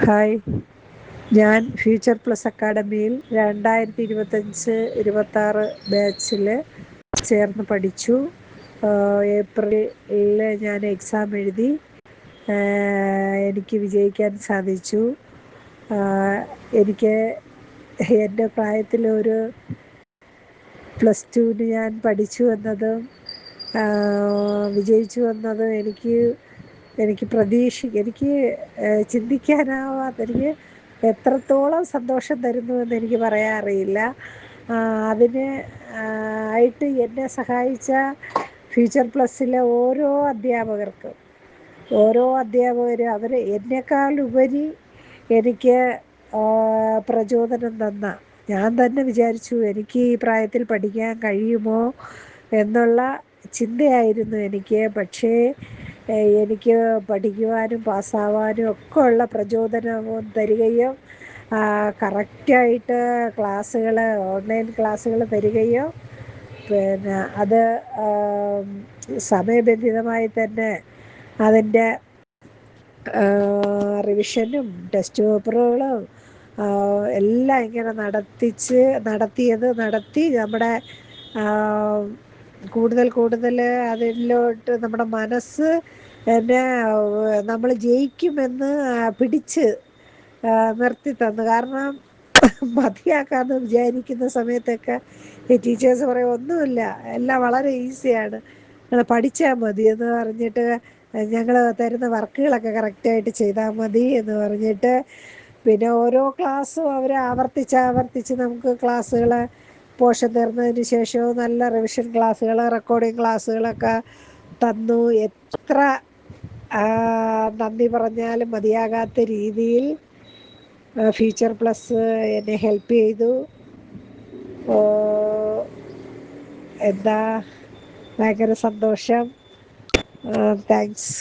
Hi, ഞാൻ future plus അക്കാഡമിയിൽ 2025-26 ബാച്ചിൽ ചേർന്ന് പഠിച്ചു. ഏപ്രിലിൽ ഞാൻ എക്സാം എഴുതി. എനിക്ക് വിജയിക്കാൻ സാധിച്ചു. എനിക്ക് എൻ്റെ പ്രായത്തിലൊരു +2 ഞാൻ പഠിച്ചു എന്നതും വിജയിച്ചു എന്നതും എനിക്ക് ചിന്തിക്കാനാവാത്ത, എനിക്ക് എത്രത്തോളം സന്തോഷം തരുന്നുവെന്ന് എനിക്ക് പറയാൻ അറിയില്ല. അതിന് ആയിട്ട് എന്നെ സഹായിച്ച ഫ്യൂച്ചർ പ്ലസ്സിലെ ഓരോ അധ്യാപകരും അവർ എന്നെക്കാളുപരി എനിക്ക് പ്രചോദനം തന്ന, ഞാൻ തന്നെ വിചാരിച്ചു എനിക്ക് ഈ പ്രായത്തിൽ പഠിക്കാൻ കഴിയുമോ എന്നുള്ള ചിന്തയായിരുന്നു എനിക്ക്. പക്ഷേ എനിക്ക് പഠിക്കുവാനും പാസ്സാവാനും ഒക്കെ ഉള്ള പ്രചോദനവും തരികയും കറക്റ്റായിട്ട് ഓൺലൈൻ ക്ലാസ്സുകൾ തരികയും പിന്നെ അത് സമയബന്ധിതമായി തന്നെ അതിൻ്റെ റിവിഷനും ടെസ്റ്റ് പേപ്പറുകളും എല്ലാം ഇങ്ങനെ നടത്തി നമ്മുടെ കൂടുതൽ അതിലോട്ട് നമ്മുടെ മനസ്സ് എന്നെ നമ്മൾ ജയിക്കുമെന്ന് പിടിച്ച് നിർത്തി തന്നു. കാരണം മതിയാക്കാമെന്ന് വിചാരിക്കുന്ന സമയത്തൊക്കെ ഈ ടീച്ചേഴ്സ് പറയും ഒന്നുമില്ല, എല്ലാം വളരെ ഈസിയാണ്, പഠിച്ചാൽ മതി എന്ന് പറഞ്ഞിട്ട്, ഞങ്ങൾ തരുന്ന വർക്കുകളൊക്കെ കറക്റ്റായിട്ട് ചെയ്താൽ മതി എന്ന് പറഞ്ഞിട്ട്, പിന്നെ ഓരോ ക്ലാസ്സും അവർ ആവർത്തിച്ച് നമുക്ക് ക്ലാസ്സുകൾ പോർഷൻ തീർന്നതിന് ശേഷവും നല്ല റിവിഷൻ ക്ലാസ്സുകൾ, റെക്കോർഡിങ് ക്ലാസ്സുകളൊക്കെ തന്നു. എത്ര നന്ദി പറഞ്ഞാലും മതിയാകാത്ത രീതിയിൽ ഫ്യൂച്ചർ പ്ലസ് എന്നെ ഹെൽപ്പ് ചെയ്തു. ഭയങ്കര സന്തോഷം. താങ്ക്സ്.